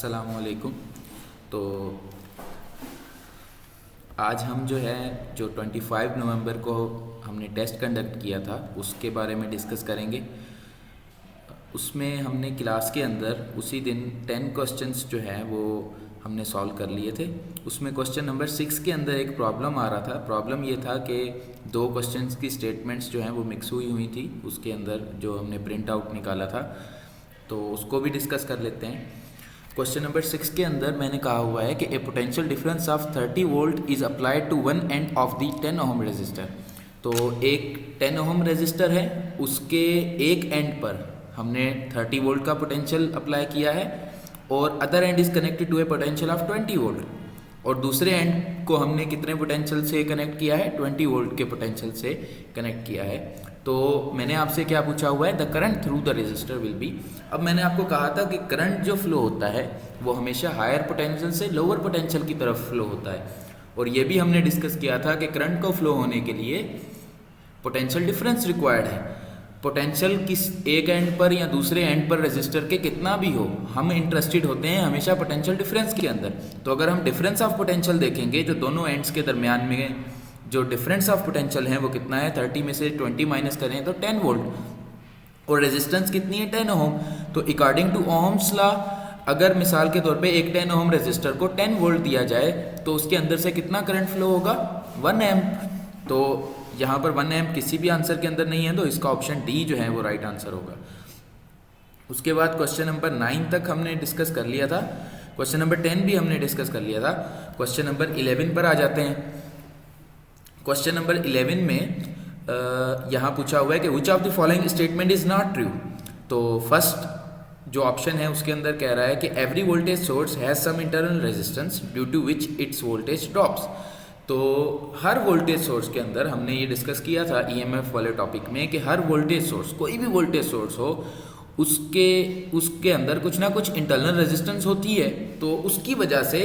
अस्सलामुअलैकुम। तो आज हम जो 25 नवंबर को हमने टेस्ट कंडक्ट किया था उसके बारे में डिस्कस करेंगे। उसमें हमने क्लास के अंदर उसी दिन 10 क्वेश्चंस जो है वो हमने सॉल्व कर लिए थे। उसमें क्वेश्चन नंबर 6 के अंदर एक प्रॉब्लम आ रहा था। प्रॉब्लम ये था कि दो क्वेश्चंस की स्टेटमेंट्स जो हैं वो मिक्स हुई थी उसके अंदर, जो हमने प्रिंट आउट निकाला था, तो उसको भी डिस्कस कर लेते हैं। क्वेश्चन नंबर 6 के अंदर मैंने कहा हुआ है कि a potential difference of 30 volt is applied to one end of the 10 ohm resistor. तो एक 10 ओम रेजिस्टर है, उसके एक एंड पर हमने 30 वोल्ट का पोटेंशियल अप्लाई किया है और other end is connected to a potential of 20 volt, और दूसरे एंड को हमने कितने पोटेंशियल से कनेक्ट किया है, 20 वोल्ट के पोटेंशियल से कनेक्ट किया है। तो मैंने आपसे क्या पूछा हुआ है, the current through the resistor will be. अब मैंने आपको कहा था कि करंट जो फ्लो होता है वो हमेशा हायर पोटेंशियल से लोअर पोटेंशियल की तरफ फ्लो होता है, और ये भी हमने डिस्कस किया था कि करंट को फ्लो होने के लिए पोटेंशियल डिफरेंस रिक्वायर्ड है। पोटेंशियल किस एक एंड पर या दूसरे एंड पर रेजिस्टर के कितना भी हो, हम इंटरेस्टेड होते हैं हमेशा पोटेंशियल डिफरेंस के अंदर। तो अगर हम डिफरेंस ऑफ पोटेंशियल देखेंगे, जो दोनों एंड्स के दरमियान में जो डिफरेंस ऑफ पोटेंशियल है वो कितना है, 30 में से 20 माइनस करें तो 10 वोल्ट, और रेजिस्टेंस कितनी है, 10 ओम। तो अकॉर्डिंग टू ओम्स लॉ, अगर मिसाल के तौर पे एक 10 ओम रेजिस्टर को 10 वोल्ट दिया जाए तो उसके अंदर से कितना करंट फ्लो होगा, 1 एम्प। तो यहाँ पर 1 एम्प किसी भी आंसर के अंदर नहीं है, तो इसका ऑप्शन डी जो है वो राइट आंसर होगा। उसके बाद क्वेश्चन नंबर 9 तक हमने डिस्कस कर लिया था, क्वेश्चन नंबर 10 भी हमने डिस्कस कर लिया था। क्वेश्चन नंबर 11 पर आ जाते हैं। क्वेश्चन नंबर 11 में यहाँ पूछा हुआ है कि which of the following statement is not true. तो फर्स्ट जो ऑप्शन है उसके अंदर कह रहा है कि every voltage source has some internal resistance due to which its voltage drops. तो हर वोल्टेज सोर्स के अंदर हमने ये डिस्कस किया था ईएमएफ वाले टॉपिक में कि हर वोल्टेज सोर्स, कोई भी वोल्टेज सोर्स हो, उसके अंदर कुछ ना कुछ इंटरनल रेजिस्टेंस होती है। तो उसकी वजह से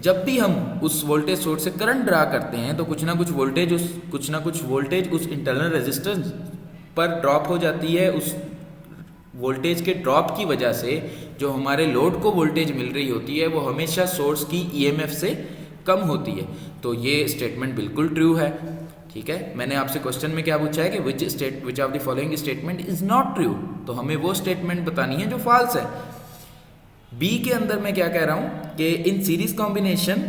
जब भी हम उस वोल्टेज सोर्स से करंट ड्रा करते हैं तो कुछ ना कुछ वोल्टेज उस इंटरनल रेजिस्टेंस पर ड्रॉप हो जाती है। उस वोल्टेज के ड्रॉप की वजह से जो हमारे लोड को वोल्टेज मिल रही होती है वो हमेशा सोर्स की ईएमएफ से कम होती है। तो ये स्टेटमेंट बिल्कुल ट्रू है। ठीक है, मैंने आपसे क्वेश्चन में क्या पूछा है कि which of the following statement is not true, तो हमें वो स्टेटमेंट बतानी है जो फॉल्स है। बी के अंदर मैं क्या कह रहा हूं कि in series combination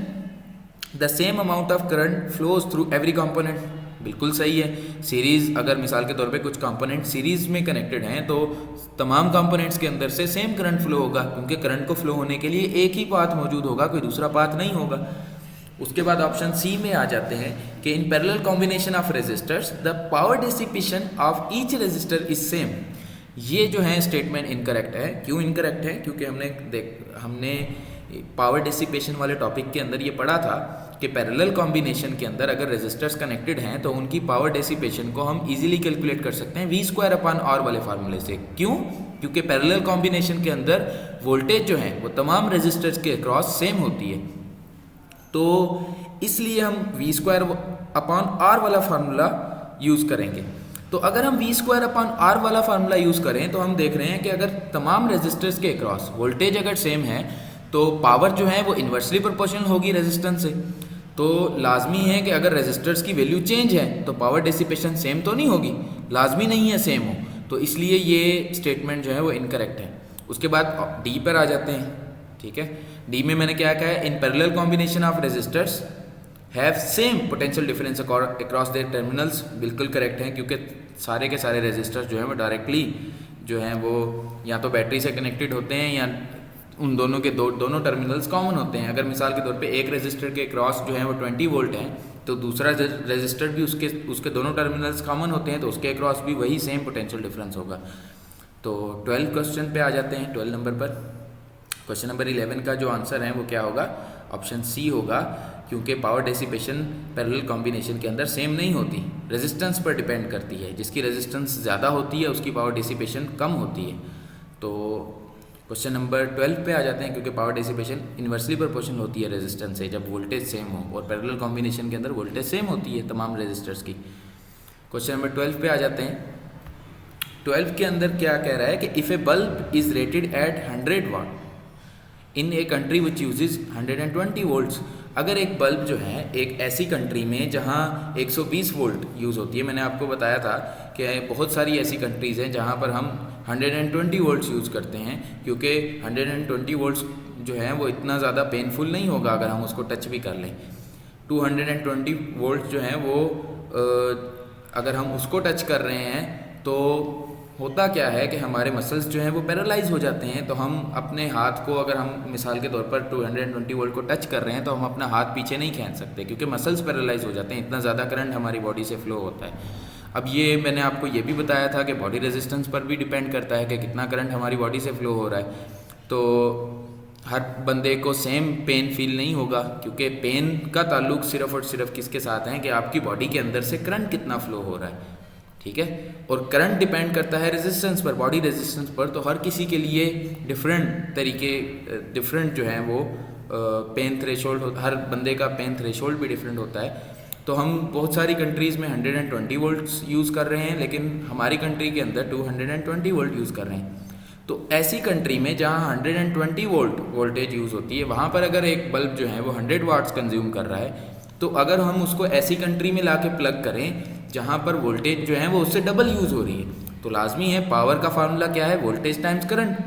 the same amount of current flows through every component, बिल्कुल सही है। सीरीज, अगर मिसाल के तौर पे कुछ कंपोनेंट सीरीज में कनेक्टेड हैं तो तमाम कंपोनेंट्स के अंदर से सेम करंट फ्लो होगा, क्योंकि करंट को फ्लो होने के लिए एक ही पाथ मौजूद होगा, कोई दूसरा पाथ नहीं होगा। उसके बाद ऑप्शन सी में आ जाते हैं कि in parallel combination of resistors the power dissipation of each resistor is same. ये जो है स्टेटमेंट इनकरेक्ट है। क्यों इनकरेक्ट है? क्योंकि हमने पावर डिसिपेशन वाले टॉपिक के अंदर ये पढ़ा था कि पैरेलल कॉम्बिनेशन के अंदर अगर रेजिस्टर्स कनेक्टेड हैं तो उनकी पावर डिसिपेशन को हम इजीली कैलकुलेट कर सकते हैं V²/R वाले फार्मूले से। क्यों? क्योंकि पैरेलल कॉम्बिनेशन के अंदर वोल्टेज जो है वो तमाम रेजिस्टर्स के अक्रॉस सेम होती है, तो इसलिए हम V²/R वाला फार्मूला यूज़ करेंगे। तो अगर हम V²/R वाला फार्मूला यूज़ करें तो हम देख रहे हैं कि अगर तमाम रेजिस्टर्स के अक्रॉस वोल्टेज अगर सेम है तो पावर जो है वो इन्वर्सली प्रोपोर्शनल होगी रेजिस्टेंस से। तो लाजमी है कि अगर रेजिस्टर्स की वैल्यू चेंज है तो पावर डिसिपेशन सेम तो नहीं होगी, लाजमी नहीं है सेम हो, तो इसलिए ये स्टेटमेंट जो है वो इनकरेक्ट है। उसके बाद डी पर आ जाते हैं। ठीक है, डी में मैंने क्या कहा है, in parallel combination of resistors have same potential difference across their terminals, बिल्कुल करेक्ट है, क्योंकि सारे के सारे रेजिस्टर्स जो हैं वो डायरेक्टली जो हैं वो या तो बैटरी से कनेक्टेड होते हैं या उन दोनों के दोनों टर्मिनल्स कॉमन होते हैं। अगर मिसाल के तौर पे एक रेजिस्टर के क्रॉस जो है वो 20 वोल्ट है तो दूसरा रेजिस्टर भी उसके दोनों टर्मिनल्स कॉमन होते हैं, तो उसके क्रॉस भी वही सेम पोटेंशियल डिफरेंस होगा। तो 12 क्वेश्चन पे आ जाते हैं, 12 नंबर पर। क्वेश्चन नंबर 11 का जो आंसर है वो क्या होगा, ऑप्शन सी होगा, क्योंकि पावर डेसिपेशन पैरेलल कॉम्बिनेशन के अंदर सेम नहीं होती, रेजिस्टेंस पर डिपेंड करती है। जिसकी रेजिस्टेंस ज़्यादा होती है उसकी पावर डेसिपेशन कम होती है। तो क्वेश्चन नंबर 12 पे आ जाते हैं, क्योंकि पावर डेसिपेशन इन्वर्सली प्रोपोर्शनल होती है रेजिस्टेंस से जब वोल्टेज सेम हो, और पैरेलल कॉम्बिनेशन के अंदर वोल्टेज सेम होती है तमाम रेजिस्टर्स की। क्वेश्चन नंबर 12 पे आ जाते हैं। 12 के अंदर क्या कह रहा है कि if a bulb is rated at 100 watt in a country which uses 120 volts. अगर एक बल्ब जो है एक ऐसी कंट्री में जहाँ 120 वोल्ट यूज़ होती है, मैंने आपको बताया था कि बहुत सारी ऐसी कंट्रीज़ हैं जहाँ पर हम 120 वोल्ट्स यूज़ करते हैं, क्योंकि 120 वोल्ट्स जो है वो इतना ज़्यादा पेनफुल नहीं होगा अगर हम उसको टच भी कर लें। 220 वोल्ट जो है वो अगर हम उसको टच कर रहे हैं तो होता क्या है कि हमारे मसल्स जो हैं वो पैरालाइज हो जाते हैं। तो हम अपने हाथ को, अगर हम मिसाल के तौर पर 220 वोल्ट को टच कर रहे हैं, तो हम अपना हाथ पीछे नहीं खींच सकते क्योंकि मसल्स पैरालाइज हो जाते हैं, इतना ज़्यादा करंट हमारी बॉडी से फ्लो होता है। अब ये मैंने आपको ये भी बताया था कि बॉडी रेजिस्टेंस पर भी डिपेंड करता है कि कितना करंट हमारी बॉडी से फ्लो हो रहा है। तो हर बंदे को सेम पेन फील नहीं होगा, क्योंकि पेन का ताल्लुक सिर्फ और सिर्फ किसके साथ है कि आपकी बॉडी के अंदर से करंट कितना फ्लो हो रहा है, ठीक है। और करंट डिपेंड करता है रेजिस्टेंस पर, बॉडी रेजिस्टेंस पर। तो हर किसी के लिए डिफरेंट जो है वो पेन थ्रेशोल्ड, हर बंदे का पेन थ्रेशोल्ड भी डिफरेंट होता है। तो हम बहुत सारी कंट्रीज़ में 120 वोल्ट्स यूज़ कर रहे हैं, लेकिन हमारी कंट्री के अंदर 220 वोल्ट यूज़ कर रहे हैं। तो ऐसी कंट्री में जहाँ 120 वोल्ट वोल्टेज यूज़ होती है, वहाँ पर अगर एक बल्ब जो है वो 100 वाट्स कंज्यूम कर रहा है, तो अगर हम उसको ऐसी कंट्री में लाके प्लग करें जहाँ पर वोल्टेज जो है वो उससे डबल यूज़ हो रही है, तो लाजमी है पावर का फार्मूला क्या है, वोल्टेज टाइम्स करंट।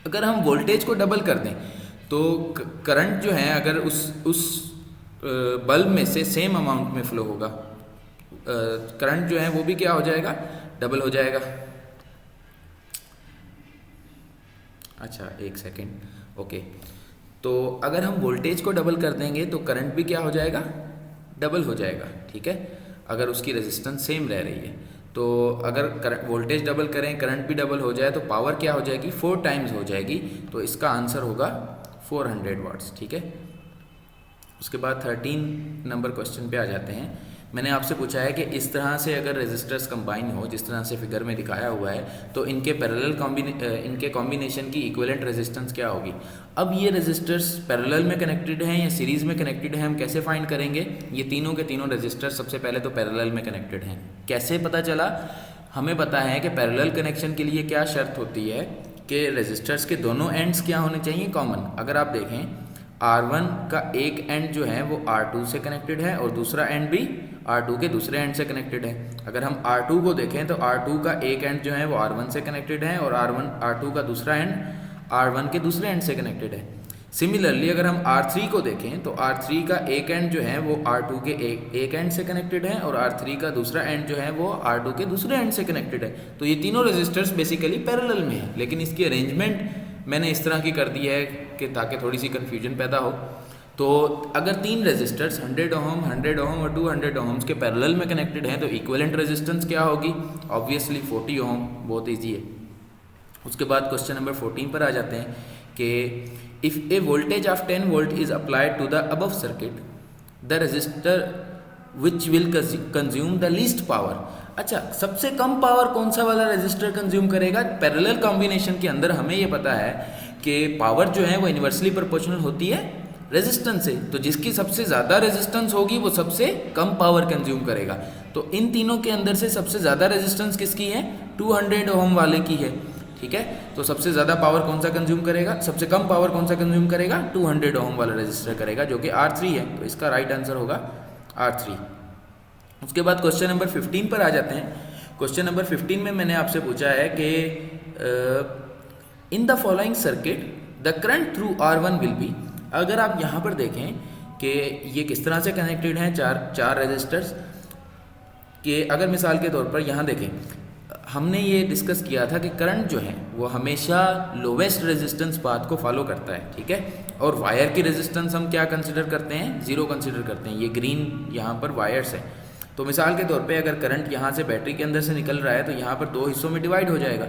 अगर हम वोल्टेज को डबल कर दें तो करंट जो है अगर उस बल्ब में से सेम अमाउंट में फ्लो होगा, करंट जो है वो भी क्या हो जाएगा, डबल हो जाएगा। अच्छा एक सेकेंड, ओके। तो अगर हम वोल्टेज को डबल कर देंगे तो करंट भी क्या हो जाएगा, डबल हो जाएगा, ठीक है, अगर उसकी रेजिस्टेंस सेम रह रही है। तो अगर वोल्टेज डबल करें, करंट भी डबल हो जाए, तो पावर क्या हो जाएगी, 4 टाइम्स हो जाएगी। तो इसका आंसर होगा 400 वाट्स, ठीक है। उसके बाद 13 नंबर क्वेश्चन पे आ जाते हैं। मैंने आपसे पूछा है कि इस तरह से अगर रेजिस्टर्स कंबाइन हो, जिस तरह से फिगर में दिखाया हुआ है, तो इनके इनके कॉम्बिनेशन की इक्विवेलेंट रेजिस्टेंस क्या होगी। अब ये रेजिस्टर्स पैरेलल में कनेक्टेड हैं या सीरीज़ में कनेक्टेड हैं, हम कैसे फाइंड करेंगे। ये तीनों के तीनों रेजिस्टर्स सबसे पहले तो पैरेलल में कनेक्टेड हैं। कैसे पता चला, हमें पता है कि पैरेलल कनेक्शन के लिए क्या शर्त होती है कि रेजिस्टर्स के दोनों एंड्स क्या होने चाहिए, कॉमन। अगर आप देखें R1 का एक एंड जो है वो R2 से कनेक्टेड है और दूसरा एंड भी R2 के दूसरे एंड से कनेक्टेड है। अगर हम R2 को देखें तो R2 का एक एंड जो है वो R1 से कनेक्टेड है और R2 का दूसरा एंड R1 के दूसरे एंड से कनेक्टेड है। सिमिलरली अगर हम R3 को देखें तो R3 का एक एंड जो है वो R2 के एक एंड से कनेक्टेड है और R3 का दूसरा एंड जो है वो R2 के दूसरे एंड से कनेक्टेड है। तो ये तीनों रेजिस्टर्स बेसिकली पैरेलल में है, लेकिन इसकी अरेंजमेंट मैंने इस तरह की कर दी है कि ताकि थोड़ी सी कन्फ्यूजन पैदा हो। तो अगर तीन रेजिस्टर्स 100 ओम, 100 ओम और 200 ओम्स के पैरेलल में कनेक्टेड हैं तो इक्विवेलेंट रेजिस्टेंस क्या होगी, ऑब्वियसली 40 ओम, बहुत ईजी है। उसके बाद क्वेश्चन नंबर 14 पर आ जाते हैं कि if a voltage of 10 volt is applied to the above circuit, the resistor which will consume the least power. अच्छा, सबसे कम पावर कौन सा वाला रेजिस्टर कंज्यूम करेगा। पैरेलल कॉम्बिनेशन के अंदर हमें ये पता है कि पावर जो है वो इन्वर्सली प्रोपोर्शनल होती है रेजिस्टेंस से, तो जिसकी सबसे ज़्यादा रेजिस्टेंस होगी वो सबसे कम पावर कंज्यूम करेगा। तो इन तीनों के अंदर से सबसे ज़्यादा रेजिस्टेंस किसकी है, 200 ओम वाले की है, ठीक है। तो सबसे ज़्यादा पावर कौन सा कंज्यूम करेगा, सबसे कम पावर कौन सा कंज्यूम करेगा, 200 ओम वाला रेजिस्टर करेगा, जो कि R3 है। तो इसका राइट आंसर होगा R3। उसके बाद क्वेश्चन नंबर 15 पर आ जाते हैं। क्वेश्चन नंबर 15 में मैंने आपसे पूछा है कि in the following circuit the current through R1 will be. अगर आप यहाँ पर देखें कि ये किस तरह से कनेक्टेड हैं, चार रेजिस्टर्स के। अगर मिसाल के तौर पर यहाँ देखें, हमने ये डिस्कस किया था कि करंट जो है वो हमेशा लोवेस्ट रेजिस्टेंस पाथ को फॉलो करता है, ठीक है। और वायर की रेजिस्टेंस हम क्या कंसिडर करते हैं, 0 कंसिडर करते हैं। ये ग्रीन यहाँ पर वायर्स है। तो मिसाल के तौर पे अगर करंट यहाँ से बैटरी के अंदर से निकल रहा है तो यहाँ पर 2 हिस्सों में डिवाइड हो जाएगा,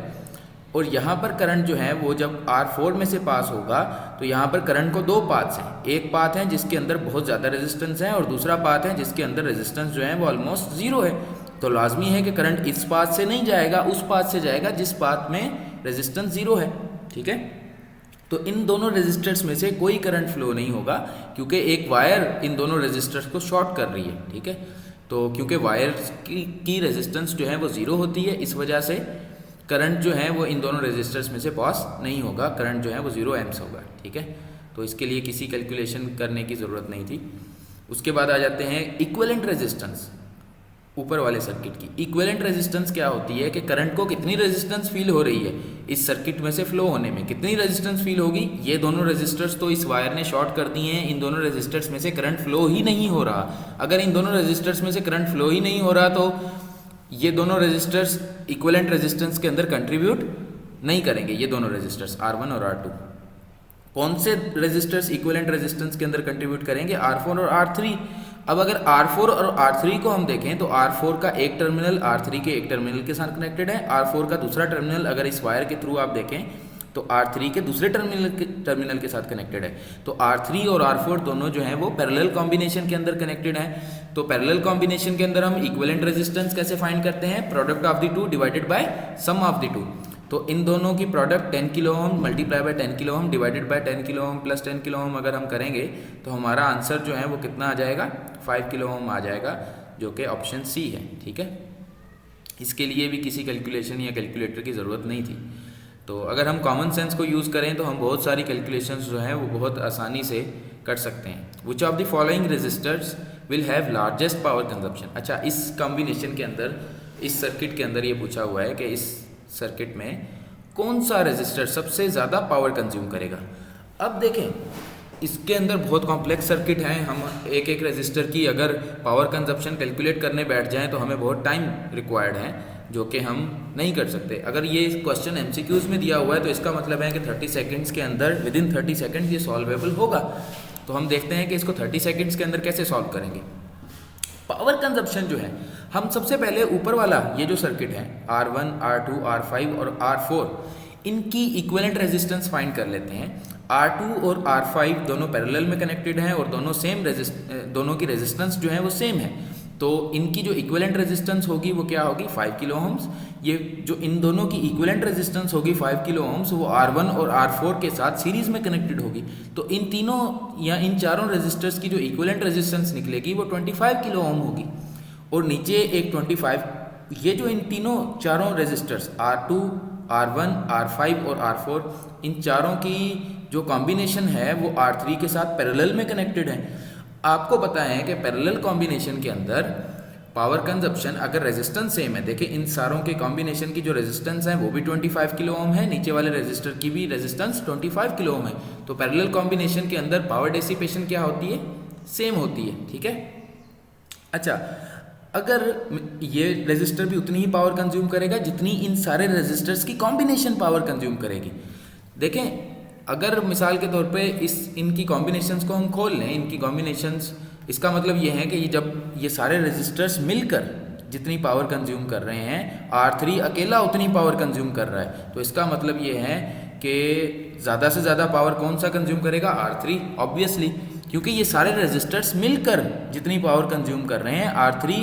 और यहाँ पर करंट जो है वो जब R4 में से पास होगा तो यहाँ पर करंट को 2 पाथ्स हैं। एक पाथ है जिसके अंदर बहुत ज़्यादा रेजिस्टेंस है और दूसरा पाथ है जिसके अंदर रेजिस्टेंस जो है वो ऑलमोस्ट 0 है। तो लाजमी है कि करंट इस पाथ से नहीं जाएगा, उस पाथ से जाएगा जिस पाथ में रेजिस्टेंस 0 है, ठीक है। तो इन दोनों रेजिस्टर्स में से कोई करंट फ्लो नहीं होगा क्योंकि एक वायर इन दोनों रेजिस्टर्स को शॉर्ट कर रही है, ठीक है। तो क्योंकि वायर की रेजिस्टेंस जो है वो 0 होती है, इस वजह से करंट जो है वो इन दोनों रेजिस्टर्स में से पास नहीं होगा, करंट जो है वो 0 एम्प्स होगा। ठीक है, तो इसके लिए किसी कैलकुलेशन करने की ज़रूरत नहीं थी। उसके बाद आ जाते हैं इक्विवेलेंट रेजिस्टेंस, ऊपर वाले सर्किट की। इक्विवेलेंट रेजिस्टेंस क्या होती है कि करंट को कितनी रेजिस्टेंस फील हो रही है इस सर्किट में से फ्लो होने में, कितनी रेजिस्टेंस फील होगी। ये दोनों रेजिस्टर्स तो इस वायर ने शॉर्ट कर दिए हैं, इन दोनों रेजिस्टर्स में से करंट फ्लो ही नहीं हो रहा। अगर इन दोनों रेजिस्टर्स में से करंट फ्लो ही नहीं हो रहा तो ये दोनों रेजिस्टर्स इक्विवेलेंट रेजिस्टेंस के अंदर कंट्रीब्यूट नहीं करेंगे। ये दोनों रेजिस्टर्स R1 और R2, कौन से रेजिस्टर्स इक्विवेलेंट रेजिस्टेंस के अंदर कंट्रीब्यूट करेंगे? R4 और R3। अब अगर R4 और R3 को हम देखें तो R4 का एक टर्मिनल R3 के एक टर्मिनल के साथ कनेक्टेड है, R4 का दूसरा टर्मिनल अगर इस वायर के थ्रू आप देखें तो R3 के दूसरे टर्मिनल के साथ कनेक्टेड है। तो R3 और R4 दोनों जो हैं वो पैरेलल कॉम्बिनेशन के अंदर कनेक्टेड हैं। तो पैरेलल कॉम्बिनेशन के अंदर हम इक्विवेलेंट रेजिस्टेंस कैसे फाइंड करते हैं? Product of the two divided by sum of the two. तो इन दोनों की product 10 kilo ohm multiply by 10 kilo ohm divided by 10 kilo ohm plus 10 kilo ohm अगर हम करेंगे तो हमारा आंसर जो है वो कितना आ जाएगा? 5 किलो ओम आ जाएगा, जो कि ऑप्शन सी है। ठीक है, इसके लिए भी किसी कैलकुलेशन या कैलकुलेटर की ज़रूरत नहीं थी। तो अगर हम कॉमन सेंस को यूज़ करें तो हम बहुत सारी कैलकुलेशंस जो हैं वो बहुत आसानी से कर सकते हैं। Which of the following resistors will have largest power consumption. अच्छा, इस कॉम्बिनेशन के अंदर, इस सर्किट के अंदर ये पूछा हुआ है कि इस सर्किट में कौन सा रेजिस्टर सबसे ज़्यादा पावर कंज्यूम करेगा। अब देखें, इसके अंदर बहुत कॉम्प्लेक्स सर्किट है। हम एक एक रेजिस्टर की अगर पावर कंजप्शन कैलकुलेट करने बैठ जाएं तो हमें बहुत टाइम रिक्वायर्ड है, जो कि हम नहीं कर सकते। अगर ये क्वेश्चन MCQs में दिया हुआ है तो इसका मतलब है कि 30 सेकेंड्स के अंदर, विद इन 30 सेकेंड ये सॉल्वेबल होगा। तो हम देखते हैं कि इसको 30 सेकेंड्स के अंदर कैसे सॉल्व करेंगे। पावर कंजप्शन जो है, हम सबसे पहले ऊपर वाला ये जो सर्किट है R1, R2, R5 और R4, इनकी इक्विवेलेंट रेजिस्टेंस फाइंड कर लेते हैं। R2 और R5 दोनों पैरेलल में कनेक्टेड हैं और दोनों की रेजिस्टेंस जो है वो सेम है। तो इनकी जो इक्विवेलेंट रेजिस्टेंस होगी वो क्या होगी? 5 किलो ओम्स। ये जो इन दोनों की इक्विवेलेंट रेजिस्टेंस होगी 5 किलो ओम्स, वो R1 और R4 के साथ सीरीज में कनेक्टेड होगी। तो इन तीनों या इन चारों रेजिस्टर्स की जो इक्विवेलेंट रेजिस्टेंस निकलेगी वो 25 किलो ओम होगी। और नीचे एक 25, ये जो इन तीनों चारों रेजिस्टर्स R2, R1, R5 और R4, इन चारों की जो कॉम्बिनेशन है वो R3 के साथ पैरेलल में कनेक्टेड है। आपको पता है कि पैरेलल कॉम्बिनेशन के अंदर पावर कंजप्शन, अगर रेजिस्टेंस सेम है, देखिए इन सारों के कॉम्बिनेशन की जो रेजिस्टेंस है वो भी 25 किलो ओम है, नीचे वाले रेजिस्टर की भी रेजिस्टेंस 25 किलो ओम है। तो पैरेलल कॉम्बिनेशन के अंदर पावर डेसिपेशन क्या होती है? सेम होती है। ठीक है, अच्छा, अगर ये रेजिस्टर भी उतनी ही पावर कंज्यूम करेगा जितनी इन सारे रेजिस्टर्स की कॉम्बिनेशन पावर कंज्यूम करेगी। देखें, अगर मिसाल के तौर पे इनकी कॉम्बिनेशंस को हम खोल लें, इनकी कॉम्बिनेशंस, इसका मतलब ये है कि जब ये सारे रेजिस्टर्स मिलकर जितनी पावर कंज्यूम कर रहे हैं, R3 अकेला उतनी पावर कंज्यूम कर रहा है। तो इसका मतलब ये है कि ज़्यादा से ज़्यादा पावर कौन सा कंज्यूम करेगा? R3, ऑब्वियसली, क्योंकि ये सारे रेजिस्टर्स मिलकर जितनी पावर कंज्यूम कर रहे हैं, R3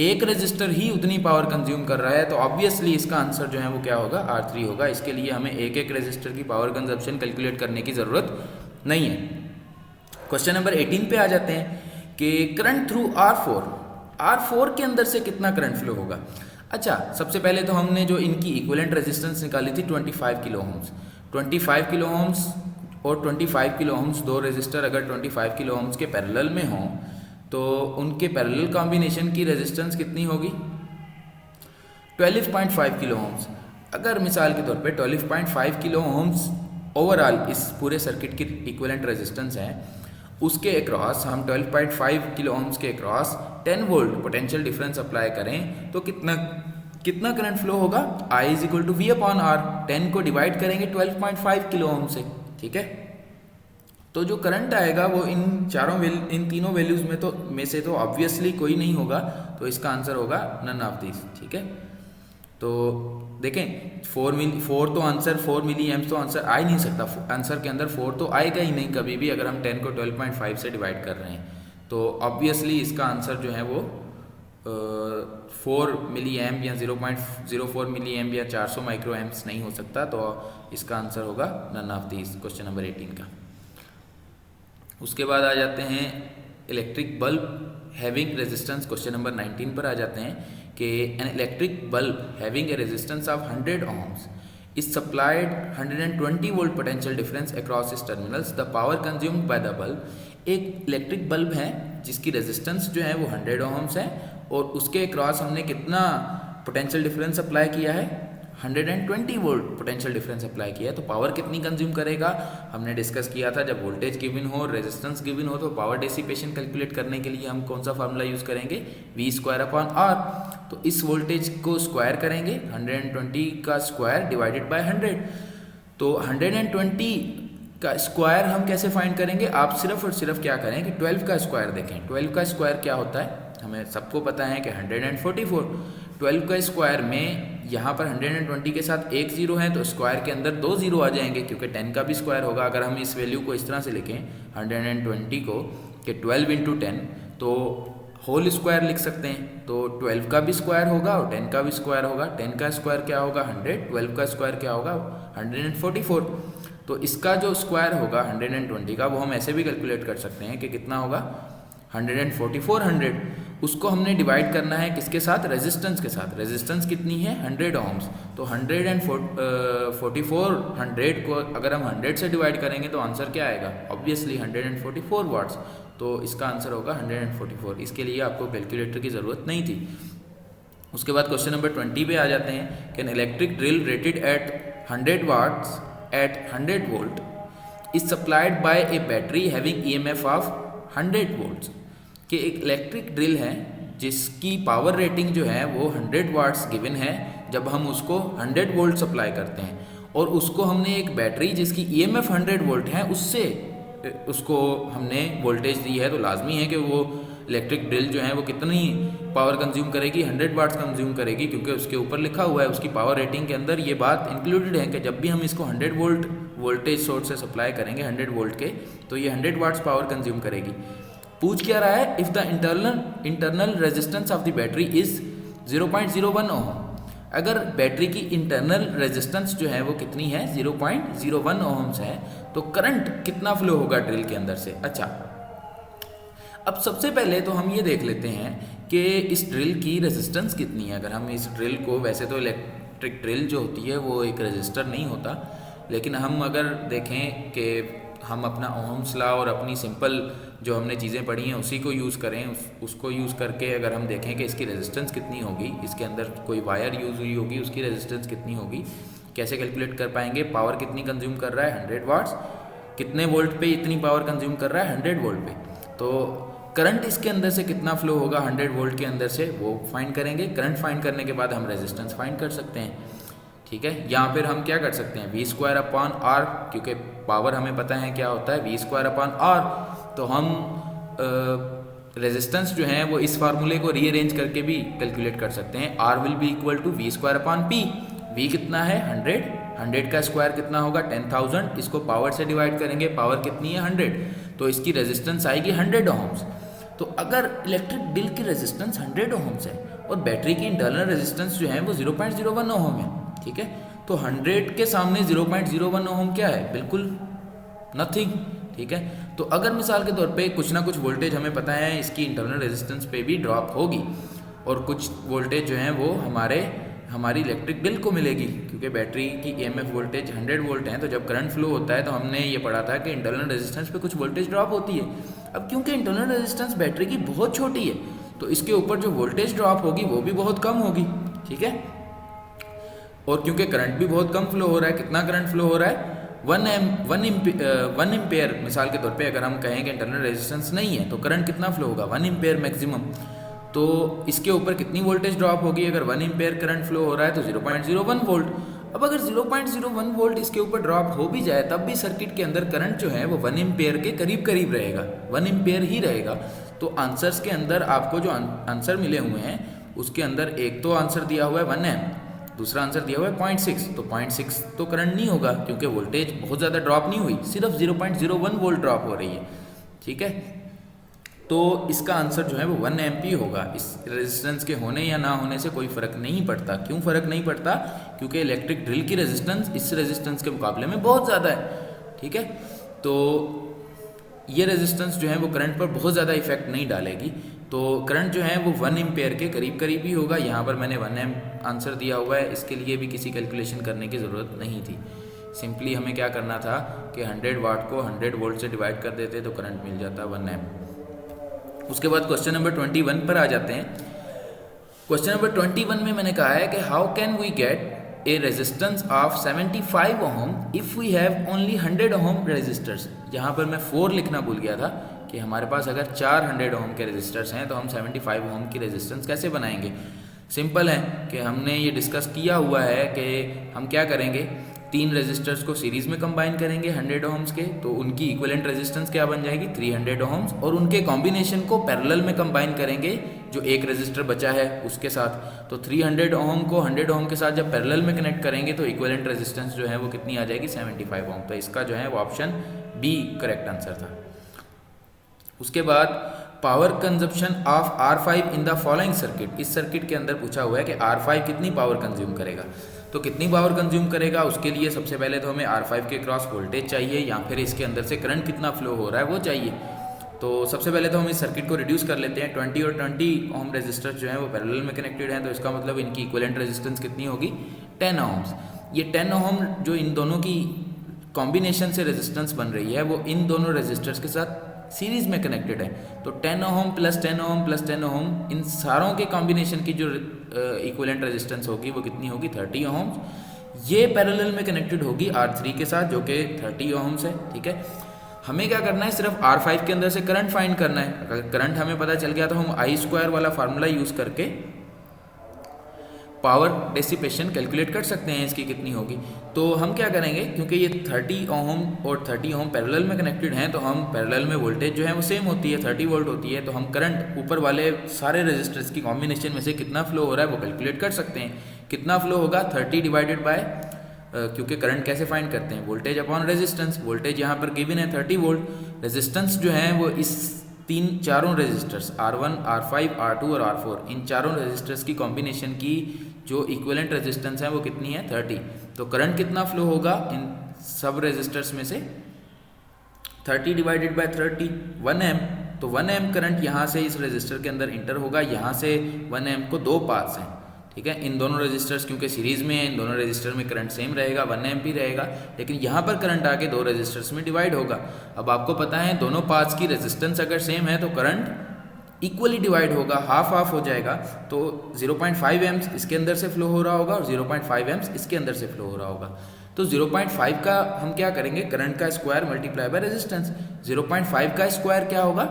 एक रेजिस्टर ही उतनी पावर कंज्यूम कर रहा है। तो ऑब्वियसली इसका आंसर जो है वो क्या होगा? R3 होगा। इसके लिए हमें एक एक रेजिस्टर की पावर कंजप्शन कैलकुलेट करने की ज़रूरत नहीं है। क्वेश्चन नंबर 18 पे आ जाते हैं कि करंट थ्रू R4 के अंदर से कितना करंट फ्लो होगा। अच्छा, सबसे पहले तो हमने जो इनकी इक्विवेलेंट रेजिस्टेंस निकाली थी 25 किलो ओम्स। 25 किलो ओम्स और 25 किलो ओम्स, दो रेजिस्टर अगर 25 किलो ओम्स के पैरेलल में हों तो उनके पैरेलल कॉम्बिनेशन की रेजिस्टेंस कितनी होगी? 12.5 किलो ओम्स। अगर मिसाल के तौर पे 12.5 किलो ओम्स ओवरऑल इस पूरे सर्किट की इक्विवेलेंट रेजिस्टेंस है, उसके अक्रॉस हम 12.5 किलो ओम्स के across 10 volt potential difference apply करें तो कितना करंट फ्लो होगा? I = V/R। 10 को डिवाइड करेंगे 12.5 किलो ओम से। ठीक है, तो जो करंट आएगा वो इन तीनों वैल्यूज में से तो ऑब्वियसली कोई नहीं होगा। तो इसका आंसर होगा नन ऑफ दिस। ठीक है, तो देखें 4 तो आंसर 4 मिली एम्स तो आंसर आ ही नहीं सकता। आंसर के अंदर 4 तो आएगा ही नहीं कभी भी, अगर हम 10 को 12.5 से डिवाइड कर रहे हैं। तो ऑब्वियसली इसका आंसर जो है वो 4 मिली एम्प या 0.04 मिली एम्प या 400 माइक्रो एम्प्स नहीं हो सकता। तो इसका आंसर होगा none of this, question number 18 का। उसके बाद आ जाते हैं electric bulb having resistance, question number 19 पर आ जाते हैं कि an electric bulb having a resistance of 100 ohms is supplied 120 volt potential difference across its terminals. The power consumed by the bulb, एक इलेक्ट्रिक बल्ब है जिसकी रेजिस्टेंस जो है वो 100 ohms है और उसके अक्रॉस हमने कितना पोटेंशियल डिफरेंस अप्लाई किया है, 120 वोल्ट पोटेंशियल डिफरेंस अप्लाई किया है। तो पावर कितनी कंज्यूम करेगा हमने डिस्कस किया था, जब वोल्टेज गिवन हो, रेजिस्टेंस गिवन हो, तो पावर डेसिपेशन कैलकुलेट करने के लिए हम कौन सा फार्मूला यूज़ करेंगे, V²/R। तो इस वोल्टेज को स्क्वायर करेंगे, 120 का स्क्वायर डिवाइडेड बाय 100। तो 120 का स्क्वायर हम कैसे फाइंड करेंगे, आप सिर्फ और सिर्फ क्या करें कि 12 का स्क्वायर देखें। 12 का स्क्वायर क्या होता है, हमें सबको पता है कि 144। 12 का स्क्वायर में यहाँ पर 120 के साथ एक जीरो है तो स्क्वायर के अंदर 2 जीरो आ जाएंगे, क्योंकि 10 का भी स्क्वायर होगा। अगर हम इस वैल्यू को इस तरह से लिखें 120 को कि 12 × 10 तो होल स्क्वायर लिख सकते हैं। तो 12 का भी स्क्वायर होगा और 10 का भी स्क्वायर होगा। 10 का स्क्वायर क्या होगा 100, 12 का स्क्वायर क्या होगा 144। तो इसका जो स्क्वायर होगा 120 का वो हम ऐसे भी कैलकुलेट कर सकते हैं कि कितना होगा 144। उसको हमने डिवाइड करना है किसके साथ, रेजिस्टेंस के साथ। रेजिस्टेंस कितनी है 100 ohms। तो 144 100 को अगर हम 100 से डिवाइड करेंगे तो आंसर क्या आएगा, ऑब्वियसली 144 वाट्स। तो इसका आंसर होगा 144। इसके लिए आपको कैलकुलेटर की ज़रूरत नहीं थी। उसके बाद क्वेश्चन नंबर 20 पे आ जाते हैं कि an electric drill rated at 100 watts at 100 volt is supplied by a battery having EMF of 100 volts। कि एक इलेक्ट्रिक ड्रिल है जिसकी पावर रेटिंग जो है वो 100 वाट्स गिवन है, जब हम उसको 100 वोल्ट सप्लाई करते हैं और उसको हमने एक बैटरी जिसकी EMF 100 वोल्ट है उससे उसको हमने वोल्टेज दी है, तो लाजमी है कि वो इलेक्ट्रिक ड्रिल जो है वो कितनी पावर कंज्यूम करेगी, 100 वाट्स कंज्यूम करेगी, क्योंकि उसके ऊपर लिखा हुआ है उसकी पावर रेटिंग के अंदर ये बात इंक्लूडेड है कि जब भी हम इसको 100 वोल्ट वोल्टेज सोर्स से सप्लाई करेंगे 100 वोल्ट के, तो ये 100 वाट्स पावर कंज्यूम करेगी। पूछ क्या रहा है, if the internal resistance of the battery is 0.01 ओम। अगर बैटरी की इंटरनल रेजिस्टेंस जो है वो कितनी है 0.01 ओम्स है, तो करंट कितना फ्लो होगा ड्रिल के अंदर से। अच्छा, अब सबसे पहले तो हम ये देख लेते हैं कि इस ड्रिल की रेजिस्टेंस कितनी है। अगर हम इस ड्रिल को, वैसे तो इलेक्ट्रिक ड्रिल जो होती है वो एक रजिस्टर नहीं होता, लेकिन हम अगर देखें कि हम अपना ओम्स लॉ और अपनी सिंपल जो हमने चीज़ें पढ़ी हैं उसी को यूज़ करें, उसको यूज़ करके अगर हम देखें कि इसकी रेजिस्टेंस कितनी होगी, इसके अंदर कोई वायर यूज़ हुई होगी, उसकी रेजिस्टेंस कितनी होगी, कैसे कैलकुलेट कर पाएंगे। पावर कितनी कंज्यूम कर रहा है 100 वाट्स, कितने वोल्ट पे इतनी पावर कंज्यूम कर रहा है 100 वोल्ट पे, तो करंट इसके अंदर से कितना फ्लो होगा 100 वोल्ट के अंदर से वो फाइंड करेंगे। करंट फाइंड करने के बाद हम रेजिस्टेंस फाइंड कर सकते हैं, ठीक है। या फिर हम क्या कर सकते हैं V²/R, क्योंकि पावर हमें पता है क्या होता है V²/R, तो हम रेजिस्टेंस जो है वो इस फार्मूले को रीअरेंज करके भी कैलकुलेट कर सकते हैं। R will be equal to V²/P। V कितना है 100, 100 का स्क्वायर कितना होगा 10,000, इसको पावर से डिवाइड करेंगे, पावर कितनी है 100, तो इसकी रेजिस्टेंस आएगी 100 ohms। तो अगर इलेक्ट्रिक ड्रिल की रेजिस्टेंस 100 ohms है और बैटरी की इंटरनल रेजिस्टेंस जो है वो 0.01 ohm है, ठीक है, तो 100 के सामने 0.01 ohm क्या है, बिल्कुल नथिंग, ठीक है। तो अगर मिसाल के तौर पे कुछ ना कुछ वोल्टेज हमें पता है इसकी इंटरनल रेजिस्टेंस पे भी ड्रॉप होगी और कुछ वोल्टेज जो है वो हमारी इलेक्ट्रिक ड्रिल को मिलेगी, क्योंकि बैटरी की EMF वोल्टेज 100 वोल्ट है, तो जब करंट फ्लो होता है तो हमने ये पढ़ा था कि इंटरनल रेजिस्टेंस पे कुछ वोल्टेज ड्रॉप होती है। अब क्योंकि इंटरनल रेजिस्टेंस बैटरी की बहुत छोटी है तो इसके ऊपर जो वोल्टेज ड्रॉप होगी वो भी बहुत कम होगी, ठीक है। और क्योंकि करंट भी बहुत कम फ्लो हो रहा है, कितना करंट फ्लो हो रहा है 1 एम्पेयर, मिसाल के तौर पे अगर हम कहें कि इंटरनल रेजिस्टेंस नहीं है तो करंट कितना फ्लो होगा 1 एम्पेयर मैक्सिमम, तो इसके ऊपर कितनी वोल्टेज ड्रॉप होगी। अगर 1 एम्पेयर करंट फ्लो हो रहा है तो 0.01 वोल्ट। अब अगर 0.01 वोल्ट इसके ऊपर ड्रॉप हो भी जाए तब भी सर्किट के अंदर करंट जो है वो 1 एम्पेयर के करीब करीब रहेगा, 1 एम्पेयर ही रहेगा। तो आंसर्स के अंदर आपको जो आंसर मिले हुए हैं उसके अंदर एक तो आंसर दिया हुआ है 1 एम, दूसरा आंसर दिया हुआ है 0.6, तो 0.6 तो करंट नहीं होगा क्योंकि वोल्टेज बहुत ज़्यादा ड्रॉप नहीं हुई, सिर्फ 0.01 वोल्ट ड्रॉप हो रही है, ठीक है। तो इसका आंसर जो है वो 1 एम्पी होगा। इस रेजिस्टेंस के होने या ना होने से कोई फ़र्क नहीं पड़ता। क्यों फ़र्क नहीं पड़ता, क्योंकि इलेक्ट्रिक ड्रिल की रेजिस्टेंस इस रेजिस्टेंस के मुकाबले में बहुत ज़्यादा है, ठीक है। तो ये रेजिस्टेंस जो है वो करंट पर बहुत ज़्यादा इफेक्ट नहीं डालेगी। तो करंट जो है वो 1 एम्पेयर के करीब करीब ही होगा। यहाँ पर मैंने 1 एम्प आंसर दिया हुआ है, इसके लिए भी किसी कैलकुलेशन करने की ज़रूरत नहीं थी। सिंपली हमें क्या करना था कि 100 वाट को 100 वोल्ट से डिवाइड कर देते तो करंट मिल जाता 1 एम्प। उसके बाद क्वेश्चन नंबर 21 पर आ जाते हैं। क्वेश्चन नंबर 21 में मैंने कहा है कि how can we get a resistance of 75 ohm if we have only 100 ohm resistors. यहाँ पर मैं 4 लिखना भूल गया था कि हमारे पास अगर 400 ओम के रेजिस्टर्स हैं तो हम 75 ओम की रेजिस्टेंस कैसे बनाएंगे। सिंपल है कि हमने ये डिस्कस किया हुआ है कि हम क्या करेंगे, 3 रेजिस्टर्स को सीरीज़ में कंबाइन करेंगे 100 ओम्स के, तो उनकी इक्विवेलेंट रेजिस्टेंस क्या बन जाएगी 300 ओम्स, और उनके कॉम्बिनेशन को पैरेलल में कंबाइन करेंगे जो एक रेजिस्टर बचा है उसके साथ। तो 300 ओम को 100 ओम के साथ जब पैरेलल में कनेक्ट करेंगे तो इक्विवेलेंट रेजिस्टेंस जो है वो कितनी आ जाएगी 75 ओम। तो इसका जो है वो ऑप्शन बी करेक्ट आंसर था। उसके बाद power consumption of R5 in the following circuit. इस सर्किट के अंदर पूछा हुआ है कि R5 कितनी पावर कंज्यूम करेगा। तो कितनी पावर कंज्यूम करेगा उसके लिए सबसे पहले तो हमें R5 के क्रॉस वोल्टेज चाहिए या फिर इसके अंदर से करंट कितना फ्लो हो रहा है वो चाहिए। तो सबसे पहले तो हम इस सर्किट को रिड्यूस कर लेते हैं। 20 और 20 ओम रेजिस्टर जो है वो पैरेलल में कनेक्टेड हैं, तो इसका मतलब इनकी इक्विवेलेंट रेजिस्टेंस कितनी होगी 10 ओम्स। ये 10 ओम जो इन दोनों की कॉम्बिनेशन से रेजिस्टेंस बन रही है वो इन दोनों रेजिस्टर्स के साथ सीरीज में कनेक्टेड है। तो 10 ओम प्लस 10 ओम प्लस 10 ओम इन सारों के कॉम्बिनेशन की जो इक्विवेलेंट रेजिस्टेंस होगी वो कितनी होगी 30 ओम। ये पैरेलल में कनेक्टेड होगी R3 के साथ जो कि 30 ओम्स है। ठीक है, हमें क्या करना है, सिर्फ R5 के अंदर से करंट फाइंड करना है। अगर करंट हमें पता चल गया तो हम I² वाला फार्मूला यूज़ करके पावर डेसिपेशन कैलकुलेट कर सकते हैं इसकी कितनी होगी। तो हम क्या करेंगे, क्योंकि ये 30 ओम और 30 ओम पैरेलल में कनेक्टेड हैं तो हम पैरेलल में वोल्टेज जो है वो सेम होती है 30 वोल्ट होती है, तो हम करंट ऊपर वाले सारे रेजिस्टर्स की कॉम्बिनेशन में से कितना फ्लो हो रहा है वो कैलकुलेट कर सकते हैं। कितना फ्लो होगा 30 डिवाइडेड बाय, क्योंकि करंट कैसे फाइंड करते हैं, वोल्टेज अपॉन रेजिस्टेंस। वोल्टेज यहाँ पर गिवन है 30 वोल्ट, रेजिस्टेंस जो है वो इस चारों रेजिस्टर्स R1 R5 R2 और R4 इन चारों रेजिस्टर्स की कॉम्बिनेशन की जो इक्विवेलेंट रेजिस्टेंस है वो कितनी है 30। तो करंट कितना फ्लो होगा इन सब रेजिस्टर्स में से 30 डिवाइडेड बाय 30 1 एम। तो 1 एम करंट यहाँ से इस रेजिस्टर के अंदर इंटर होगा। यहाँ से 1 एम को 2 पाथ्स हैं। ठीक है, इन दोनों रेजिस्टर्स क्योंकि सीरीज में है, इन दोनों रेजिस्टर में करंट सेम रहेगा 1 एम्प ही रहेगा, लेकिन यहाँ पर करंट आके 2 रेजिस्टर्स में डिवाइड होगा। अब आपको पता है दोनों पाथ्स की रेजिस्टेंस अगर सेम है तो करंट इक्वली डिवाइड होगा, हाफ हाफ हो जाएगा। तो 0.5 एम्प्स इसके अंदर से फ्लो हो रहा होगा और 0.5 एम्प्स इसके अंदर से फ्लो हो रहा होगा। तो 0.5 का हम क्या करेंगे, करंट का स्क्वायर मल्टीप्लाई बाय रेजिस्टेंस। 0.5 का स्क्वायर क्या होगा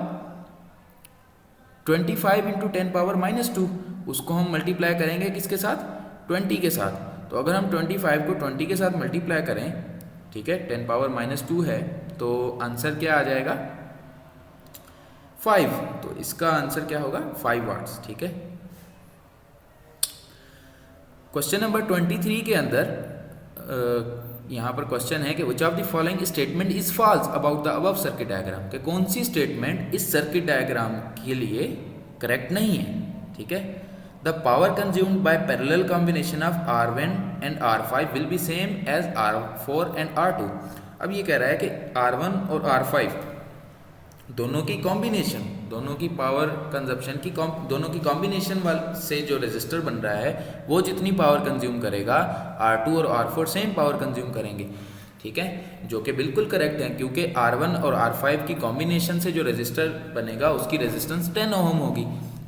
25 इंटू 10⁻²। उसको हम मल्टीप्लाई करेंगे किसके साथ 20 के साथ। तो अगर हम 25 को 20 के साथ मल्टीप्लाई करें, ठीक है 10⁻² है, तो आंसर क्या आ जाएगा 5। तो इसका आंसर क्या होगा 5 वाट्स। ठीक है, क्वेश्चन नंबर 23 के अंदर यहाँ पर क्वेश्चन है कि which of the following statement is false about the above circuit diagram, कि कौन सी स्टेटमेंट इस सर्किट डायग्राम के लिए करेक्ट नहीं है। ठीक है, the power consumed by parallel combination of R1 and R5 will be same as R4 and R2। अब ये कह रहा है कि R1 और R5 दोनों की कॉम्बिनेशन, दोनों की पावर कंजप्शन की दोनों की कॉम्बिनेशन से जो रेजिस्टर बन रहा है वो जितनी पावर कंज्यूम करेगा R2 और R4 सेम पावर कंज्यूम करेंगे। ठीक है, जो कि बिल्कुल करेक्ट है, क्योंकि R1 और R5 की कॉम्बिनेशन से जो रेजिस्टर बनेगा उसकी रेजिस्टेंस 10 ओम होगी।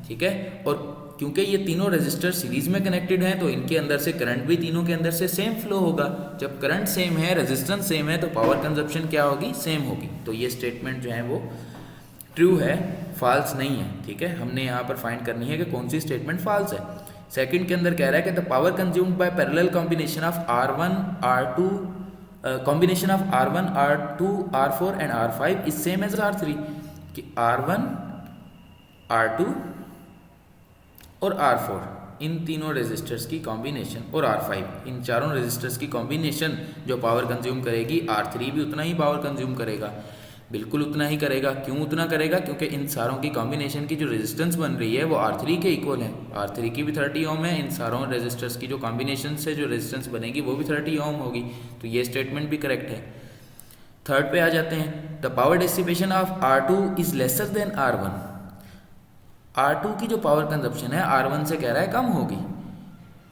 ठीक है, और क्योंकि ये तीनों रेजिस्टर सीरीज में कनेक्टेड हैं तो इनके अंदर से करंट भी तीनों के अंदर से सेम फ्लो होगा। जब करंट सेम है, रेजिस्टेंस सेम है, तो पावर कंजप्शन क्या होगी सेम होगी। तो ये स्टेटमेंट जो है वो ट्रू है, फॉल्स नहीं है। ठीक है, हमने यहाँ पर फाइंड करनी है कि कौन सी स्टेटमेंट फॉल्स है। सेकंड के अंदर कह रहा है कि the power consumed by parallel combination of R1 R2 combination of R1 R2 R4 and R5 is same as R3, कि R1 R2 और R4 इन तीनों रेजिस्टर्स की कॉम्बिनेशन और R5 इन चारों रेजिस्टर्स की कॉम्बिनेशन जो पावर कंज्यूम करेगी R3 भी उतना ही पावर कंज्यूम करेगा, बिल्कुल उतना ही करेगा। क्यों उतना करेगा, क्योंकि इन सारों की कॉम्बिनेशन की जो रेजिस्टेंस बन रही है वो R3 के इक्वल है। R3 की भी 30 ओम है, इन सारों रेजिस्टर्स की जो कॉम्बिनेशन से जो रेजिस्टेंस बनेगी वो भी 30 ओम होगी। तो ये स्टेटमेंट भी करेक्ट है। थर्ड पे आ जाते हैं, the power dissipation of R2 is lesser than R1। R2 की जो पावर कंजप्शन है R1 से कह रहा है कम होगी,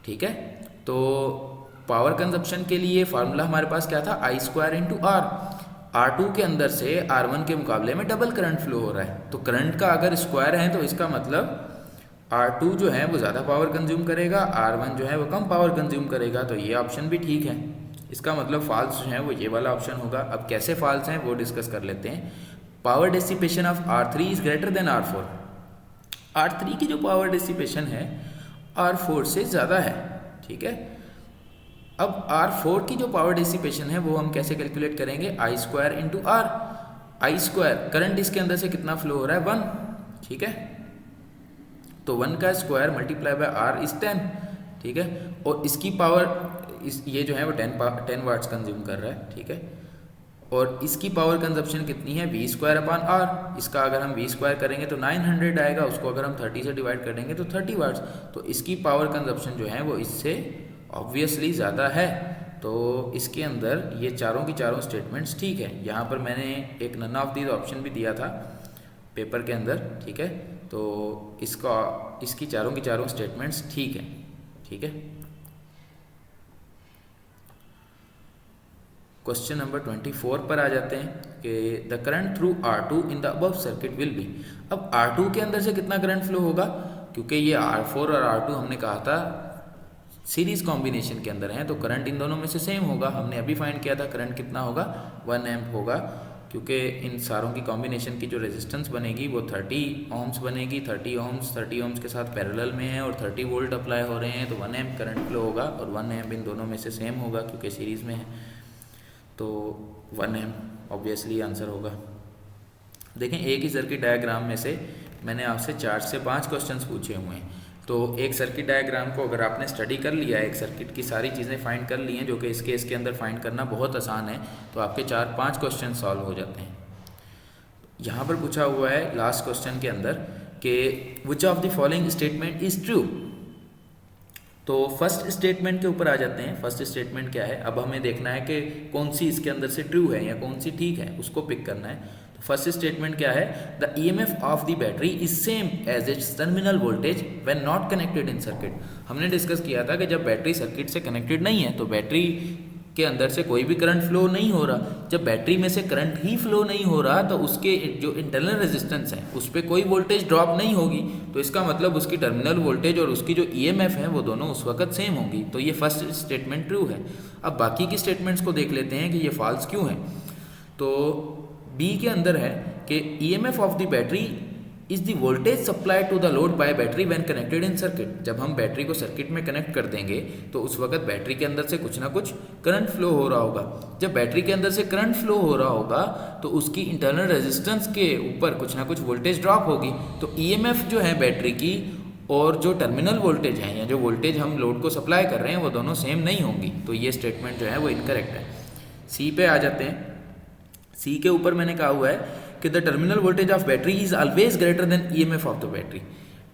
ठीक है। तो पावर कंजप्शन के लिए फार्मूला हमारे पास क्या था, I square into are. R2 के अंदर से R1 के मुकाबले में डबल करंट फ्लो हो रहा है, तो करंट का अगर स्क्वायर है तो इसका मतलब R2 जो है वो ज़्यादा पावर कंज्यूम करेगा, R1 जो है वो कम पावर कंज्यूम करेगा। तो ये ऑप्शन भी ठीक है, इसका मतलब फॉल्स जो है वो ये वाला ऑप्शन होगा। अब कैसे फॉल्स हैं वो डिस्कस कर लेते हैं। Power dissipation of R3 is greater than R4। R3 की जो पावर डिसिपेशन है R4 से ज़्यादा है, ठीक है। अब R4 की जो पावर डिसिपेशन है वो हम कैसे कैलकुलेट करेंगे, I square into R. I square current इसके अंदर से कितना फ्लो हो रहा है 1, ठीक है। तो 1 का square multiply by R is 10, ठीक है। और इसकी पावर ये जो है वो 10 वाट्स कंज्यूम कर रहा है, ठीक है। और इसकी पावर कंजप्शन कितनी है, V स्क्वायर अपॉन R। इसका अगर हम V स्क्वायर करेंगे तो 900 आएगा, उसको अगर हम 30 से डिवाइड कर देंगे तो 30 वाट्स। तो इसकी पावर कंजप्शन जो है वो इससे ऑब्वियसली ज़्यादा है। तो इसके अंदर ये चारों की चारों स्टेटमेंट्स ठीक है। यहाँ पर मैंने एक नन ऑफ दीज ऑप्शन भी दिया था पेपर के अंदर, ठीक है। तो इसकी चारों की चारों स्टेटमेंट्स ठीक है, ठीक है। क्वेश्चन नंबर 24 पर आ जाते हैं कि the current through R2 in the above circuit will be. अब R2 के अंदर से कितना करंट फ्लो होगा, क्योंकि ये R4 और R2 हमने कहा था सीरीज कॉम्बिनेशन के अंदर हैं, तो करंट इन दोनों में से सेम होगा। हमने अभी फाइंड किया था करंट कितना होगा 1 एम्प होगा, क्योंकि इन सारों की कॉम्बिनेशन की जो रेजिस्टेंस बनेगी वो 30 ओम्स बनेगी। 30 ओम्स के साथ पैरेलल में है और 30 वोल्ट अप्लाई हो रहे हैं, तो 1 एम्प करंट फ्लो होगा और 1 एम्प इन दोनों में से सेम होगा क्योंकि सीरीज़ में है। तो 1 एम्प ऑब्वियसली आंसर होगा। देखें एक ही सर्किट डायग्राम में से मैंने आपसे 4 से 5 क्वेश्चंस पूछे हुए हैं। तो एक सर्किट डायग्राम को अगर आपने स्टडी कर लिया है, एक सर्किट की सारी चीज़ें फाइंड कर ली हैं, जो कि इस केस के अंदर फाइंड करना बहुत आसान है, तो आपके 4-5 क्वेश्चन सॉल्व हो जाते हैं। यहाँ पर पूछा हुआ है लास्ट क्वेश्चन के अंदर कि which of the following statement is true. तो फर्स्ट स्टेटमेंट के ऊपर आ जाते हैं। फर्स्ट स्टेटमेंट क्या है, अब हमें देखना है कि कौन सी इसके अंदर से ट्रू है या कौन सी ठीक है, उसको पिक करना है। तो फर्स्ट स्टेटमेंट क्या है, the EMF of the battery is same as its terminal voltage when not connected in circuit. हमने डिस्कस किया था कि जब बैटरी सर्किट से कनेक्टेड नहीं है तो बैटरी के अंदर से कोई भी करंट फ्लो नहीं हो रहा। जब बैटरी में से करंट ही फ्लो नहीं हो रहा तो उसके जो इंटरनल रेजिस्टेंस है उस पर कोई वोल्टेज ड्रॉप नहीं होगी, तो इसका मतलब उसकी टर्मिनल वोल्टेज और उसकी जो ईएमएफ है वो दोनों उस वक्त सेम होगी। तो ये फर्स्ट स्टेटमेंट ट्रू है। अब बाकी की स्टेटमेंट्स को देख लेते हैं कि ये फॉल्स क्यों है। तो बी के अंदर है कि EMF of the battery is the voltage supply to the load by battery when connected in circuit. जब हम बैटरी को सर्किट में कनेक्ट कर देंगे तो उस वक्त बैटरी के अंदर से कुछ ना कुछ करंट फ्लो हो रहा होगा। जब बैटरी के अंदर से करंट फ्लो हो रहा होगा तो उसकी इंटरनल रेजिस्टेंस के ऊपर कुछ ना कुछ वोल्टेज ड्रॉप होगी। तो ईएमएफ जो है बैटरी की और जो टर्मिनल वोल्टेज है या जो वोल्टेज हम लोड को सप्लाई कर रहे हैं वो दोनों सेम नहीं होंगी। तो ये स्टेटमेंट जो है वो इनकरेक्ट है। सी पे आ जाते हैं। सी के ऊपर मैंने कहा हुआ है कि the terminal voltage of battery is always greater than EMF of the battery.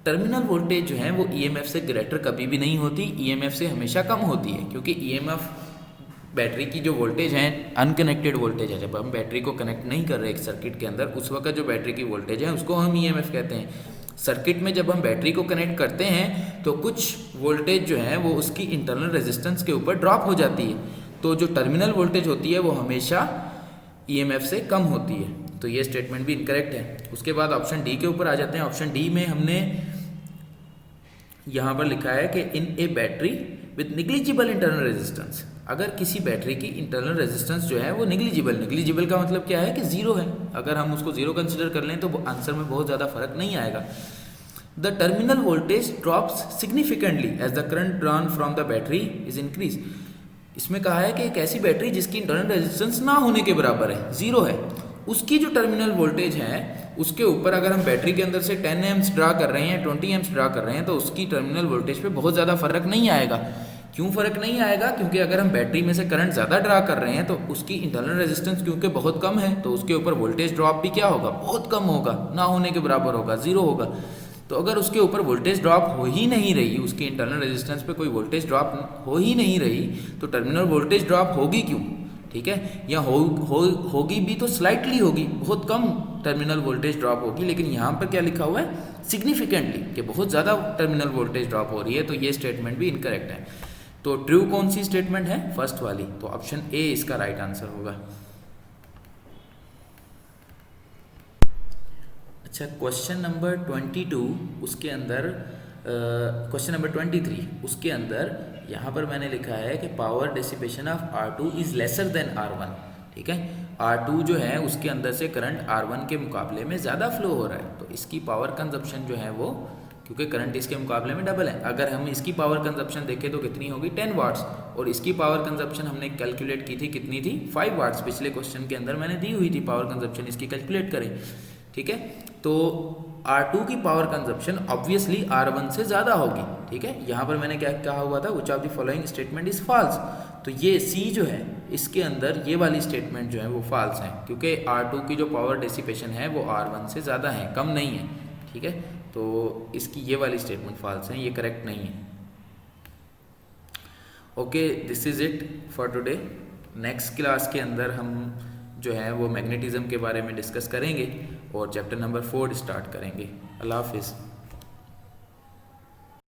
Terminal voltage जो है वो ईएमएफ से ग्रेटर कभी भी नहीं होती, ईएमएफ से हमेशा कम होती है, क्योंकि ईएमएफ बैटरी की जो वोल्टेज है अनकनेक्टेड वोल्टेज है। जब हम बैटरी को कनेक्ट नहीं कर रहे एक सर्किट के अंदर उस वक्त जो बैटरी की वोल्टेज है उसको हम ईएमएफ कहते हैं। सर्किट में जब हम बैटरी को कनेक्ट करते हैं तो कुछ वोल्टेज जो है वो उसकी इंटरनल रेजिस्टेंस के ऊपर ड्रॉप हो जाती है, तो जो टर्मिनल वोल्टेज होती है वो हमेशा ईएमएफ से कम होती है। तो ये स्टेटमेंट भी इनकरेक्ट है। उसके बाद ऑप्शन डी के ऊपर आ जाते हैं। ऑप्शन डी में हमने यहाँ पर लिखा है कि in a battery with negligible internal resistance, अगर किसी बैटरी की इंटरनल रेजिस्टेंस जो है वो निग्लिजिबल का मतलब क्या है कि जीरो है। अगर हम उसको जीरो कंसिडर कर लें तो आंसर में बहुत ज़्यादा फर्क नहीं आएगा। The terminal voltage drops significantly as the current drawn from the battery is increase. इसमें कहा है कि एक ऐसी बैटरी जिसकी इंटरनल रेजिस्टेंस ना होने के बराबर है, जीरो है, उसकी जो टर्मिनल वोल्टेज है उसके ऊपर अगर हम बैटरी के अंदर से 10 एम्स ड्रा कर रहे हैं 20 एम्स ड्रा कर रहे हैं तो उसकी टर्मिनल वोल्टेज पे बहुत ज़्यादा फर्क नहीं आएगा। क्यों फर्क नहीं आएगा? क्योंकि अगर हम बैटरी में से करंट ज़्यादा ड्रा कर रहे हैं तो उसकी इंटरनल रेजिस्टेंस क्योंकि बहुत कम है तो उसके ऊपर वोल्टेज ड्रॉप भी क्या होगा, बहुत कम होगा, ना होने के बराबर होगा, जीरो होगा। तो अगर उसके ऊपर वोल्टेज ड्रॉप हो ही नहीं रही, उसकी इंटरनल रेजिस्टेंस पे कोई वोल्टेज ड्रॉप हो ही नहीं रही, तो टर्मिनल वोल्टेज ड्रॉप होगी क्यों? ठीक है, या होगी भी तो स्लाइटली होगी, बहुत कम टर्मिनल वोल्टेज ड्रॉप होगी, लेकिन यहाँ पर क्या लिखा हुआ है सिग्निफिकेंटली, कि बहुत ज़्यादा टर्मिनल वोल्टेज ड्रॉप हो रही है, तो ये स्टेटमेंट भी इनकरेक्ट है। तो ट्रू कौन सी स्टेटमेंट है? फर्स्ट वाली, तो ऑप्शन ए इसका राइट आंसर होगा। अच्छा, क्वेश्चन नंबर 22 उसके अंदर क्वेश्चन नंबर 23 उसके अंदर यहाँ पर मैंने लिखा है कि power dissipation of R2 is lesser than R1, ठीक है। R2 जो है उसके अंदर से करंट R1 के मुकाबले में ज़्यादा फ्लो हो रहा है, तो इसकी पावर कंजप्शन जो है वो, क्योंकि करंट इसके मुकाबले में डबल है, अगर हम इसकी पावर कंजप्शन देखें तो कितनी होगी 10 वाट्स, और इसकी पावर कंजप्शन हमने कैलकुलेट की थी, कितनी थी 5 वाट्स, पिछले क्वेश्चन के अंदर मैंने दी हुई थी पावर कंजप्शन इसकी, कैलकुलेट करें, ठीक है। तो R2 की पावर कंजप्शन ऑब्वियसली R1 से ज़्यादा होगी, ठीक है। यहाँ पर मैंने क्या कहा हुआ था, which of the following statement is false, तो ये C जो है इसके अंदर ये वाली स्टेटमेंट जो है वो फॉल्स है, क्योंकि R2 की जो पावर डिसिपेशन है वो R1 से ज़्यादा है, कम नहीं है, ठीक है। तो इसकी ये वाली स्टेटमेंट फॉल्स है, ये करेक्ट नहीं है। Okay, this is it for today. Next class के अंदर हम जो है वो मैग्नेटिज्म के बारे में डिस्कस करेंगे और चैप्टर नंबर 4 स्टार्ट करेंगे। अल्लाह हाफिज़।